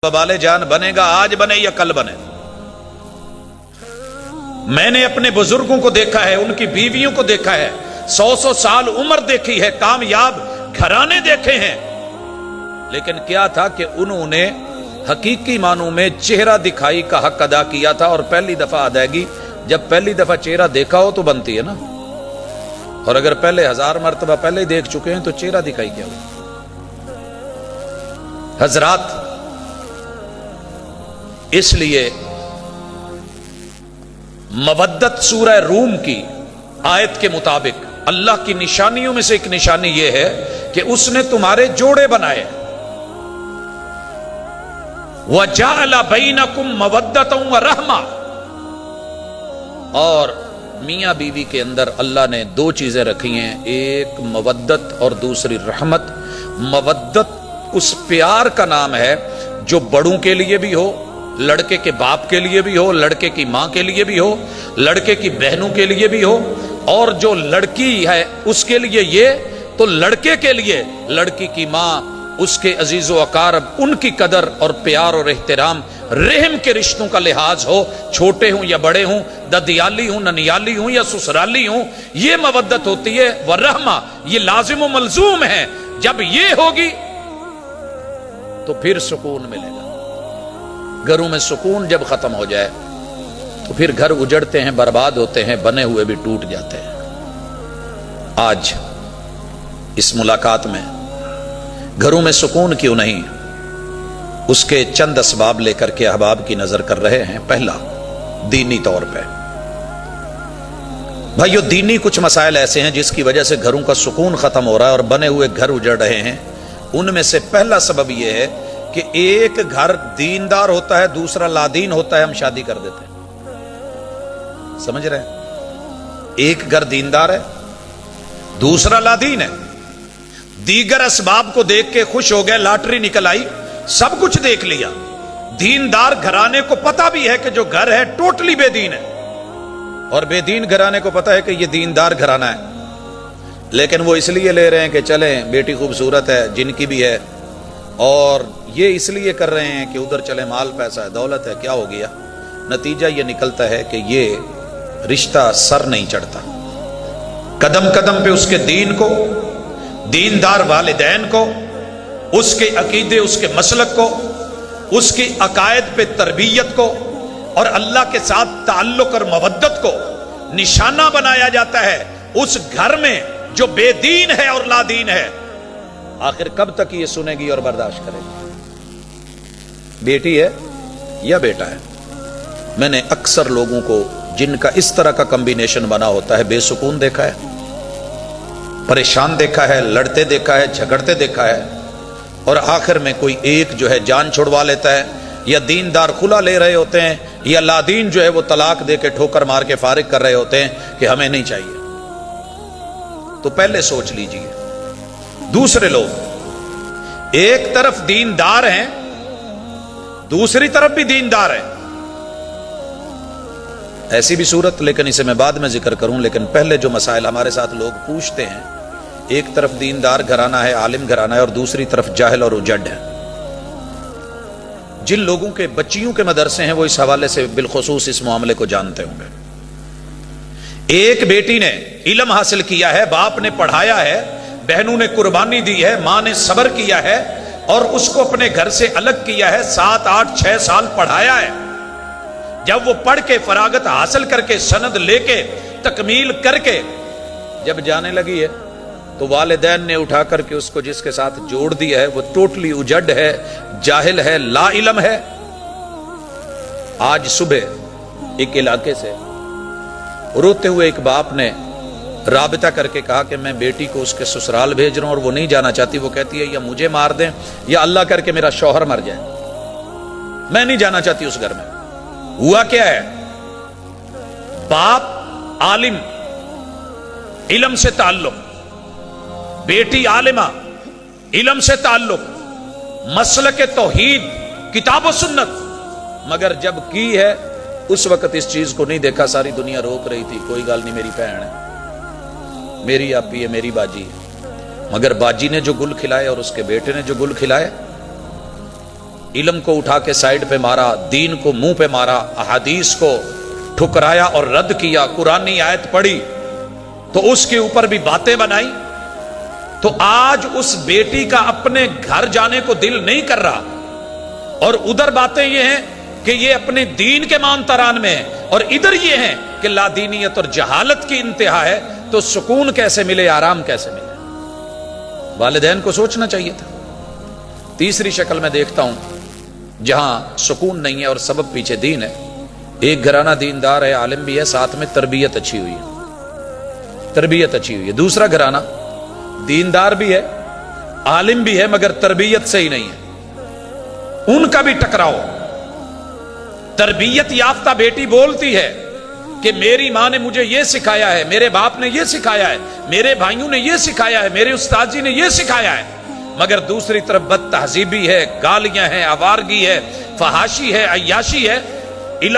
बबाले जान बनेगा, आज बने या कल बने। मैंने अपने बुजुर्गों को देखा है, उनकी बीवियों को देखा है, 100-100 साल उम्र देखी है, कामयाब घराने देखे हैं, लेकिन क्या था कि उन्होंने हकीकी मानों में चेहरा दिखाई का हक अदा किया था। और पहली दफा अदायगी, जब पहली दफा चेहरा देखा हो तो बनती है ना, और अगर पहले 1000 मर्तबा पहले ही देख चुके हैं तो चेहरा दिखाई क्या हो। हजरात, इसलिए मवद्दत सूरह रूम की आयत के मुताबिक अल्लाह की निशानियों में से एक निशानी यह है कि उसने तुम्हारे जोड़े बनाए। वजअल बैनकुम मवद्दतन व रहमा, और मियां बीवी के अंदर अल्लाह ने दो चीजें रखी हैं, एक मवद्दत और दूसरी रहमत। मवद्दत उस प्यार का नाम है जो बड़ों के लिए भी हो, लड़के के बाप के लिए भी हो, लड़के की मां के लिए भी हो, लड़के की बहनों के लिए भी हो, और जो लड़की है उसके लिए ये, तो लड़के के लिए लड़की की मां, उसके अजीजो अकारब, उनकी कदर और प्यार और एहतराम, रहम के रिश्तों का लिहाज हो, छोटे हों या बड़े हों, ददियाली हों, ननियाली हों या ससुराली हों, ये मवद्दत होती है। व रहमा, ये लाजिम व मलजूम है। जब ये होगी तो फिर सुकून मिलेगा। घरों में सुकून जब खत्म हो जाए तो फिर घर उजड़ते हैं, बर्बाद होते हैं, बने हुए भी टूट जाते हैं। आज इस मुलाकात में घरों में सुकून क्यों नहीं, उसके चंद असबाब लेकर के अहबाब की नजर कर रहे हैं। पहला, दीनी तौर पे भाइयों, दीनी कुछ मसाइल ऐसे हैं जिसकी वजह से घरों का सुकून खत्म हो रहा है और बने हुए घर उजड़ रहे हैं। उनमें से पहला सबब यह है कि एक घर दीनदार होता है, दूसरा लादीन होता है, हम शादी कर देते हैं। समझ रहे हैं? एक घर दीनदार है, दूसरा लादीन है। दीगर असबाब को देख के खुश हो गए, लॉटरी निकल आई, सब कुछ देख लिया। दीनदार घराने को पता भी है कि जो घर है टोटली बेदीन है, और बेदीन घराने को पता है कि यह दीनदार घराना है, लेकिन वो इसलिए ले रहे हैं कि चलें बेटी खूबसूरत है, जिनकी भी है, और ये इसलिए कर रहे हैं कि उधर चले, माल पैसा है, दौलत है, क्या हो गया। नतीजा ये निकलता है कि ये रिश्ता सर नहीं चढ़ता। कदम कदम पे उसके दीन को, दीनदार वालिदैन को, उसके अकीदे, उसके मसलक को, उसकी अकायद पे तरबियत को और अल्लाह के साथ ताल्लुक और मवद्दत को निशाना बनाया जाता है। उस घर में जो बेदीन है और लादीन है, आखिर कब तक ये सुनेगी और बर्दाश्त करेगी? बेटी है या बेटा है? मैंने अक्सर लोगों को जिनका इस तरह का कॉम्बिनेशन बना होता है बेसुकून देखा है, परेशान देखा है, लड़ते देखा है, झगड़ते देखा है, और आखिर में कोई एक जो है जान छुड़वा लेता है, या दीनदार खुला ले रहे होते हैं, या लादीन जो है वो तलाक दे के ठोकर मार के फारिग कर रहे होते हैं कि हमें नहीं चाहिए। तो पहले सोच लीजिए। दूसरे लोग एक तरफ दीनदार हैं, दूसरी तरफ भी दीनदार है, ऐसी भी सूरत, लेकिन इसे मैं बाद में जिक्र करूं। लेकिन पहले जो मसाइल हमारे साथ लोग पूछते हैं, एक तरफ दीनदार घराना है, आलिम घराना है, और दूसरी तरफ जाहिल और उजड़ है। जिन लोगों के बच्चियों के मदरसे हैं वो इस हवाले से बिलखुसूस इस मामले को जानते होंगे। एक बेटी ने इल्म हासिल किया है, बाप ने पढ़ाया है, बहनों ने कुर्बानी दी है, मां ने सब्र किया है, और उसको अपने घर से अलग किया है, 7, 8, 6 साल पढ़ाया है। जब वो पढ़ के फरागत हासिल करके, सनद लेके, तकमील करके जब जाने लगी है, तो वालिदैन ने उठा करके उसको जिसके साथ जोड़ दिया है वो टोटली उजड़ है, जाहिल है, ला इल्म है। आज सुबह एक इलाके से रोते हुए एक बाप ने राबिता करके कहा कि मैं बेटी को उसके ससुराल भेज रहा हूं और वो नहीं जाना चाहती। वो कहती है या मुझे मार दें या अल्लाह करके मेरा शौहर मर जाए, मैं नहीं जाना चाहती उस घर में। हुआ क्या है? बाप आलिम, इल्म से ताल्लुक, बेटी आलिमा, इल्म से ताल्लुक, मसलक तौहीद, किताब व सुन्नत, मगर जब की है उस वक्त इस चीज को नहीं देखा। सारी दुनिया रोक रही थी, कोई गाल नहीं, मेरी बहन है, मेरी आपी है, मेरी बाजी है, मगर बाजी ने जो गुल खिलाए और उसके बेटे ने जो गुल खिलाए, علم کو اٹھا کے سائڈ پہ مارا، دین کو منہ پہ مارا، احادیث کو ٹھکرایا اور رد کیا، قرآنی آیت پڑھی تو اس کے اوپر بھی باتیں بنائی، تو آج اس بیٹی کا اپنے گھر جانے کو دل نہیں کر رہا، اور ادھر باتیں یہ ہیں کہ یہ اپنے دین کے مان تران میں ہے، اور ادھر یہ ہیں کہ لادینیت اور جہالت کی انتہا ہے، تو سکون کیسے ملے، آرام کیسے ملے؟ والدین کو سوچنا چاہیے تھا۔ تیسری شکل میں دیکھتا ہوں جہاں سکون نہیں ہے اور سبب پیچھے دین ہے، ایک گھرانہ دیندار ہے، عالم بھی ہے، ساتھ میں تربیت اچھی ہوئی ہے، تربیت اچھی ہوئی ہے۔ دوسرا گھرانہ دیندار بھی ہے، عالم بھی ہے، مگر تربیت صحیح نہیں ہے، ان کا بھی ٹکراؤ۔ تربیت یافتہ بیٹی بولتی ہے کہ میری ماں نے مجھے یہ سکھایا ہے، میرے باپ نے یہ سکھایا ہے، میرے بھائیوں نے یہ سکھایا ہے، میرے استاد جی نے یہ سکھایا ہے، مگر دوسری طرف بد تہذیبی ہے، گالیاں ہیں، آوارگی ہے، فحاشی ہے، عیاشی ہے۔ علم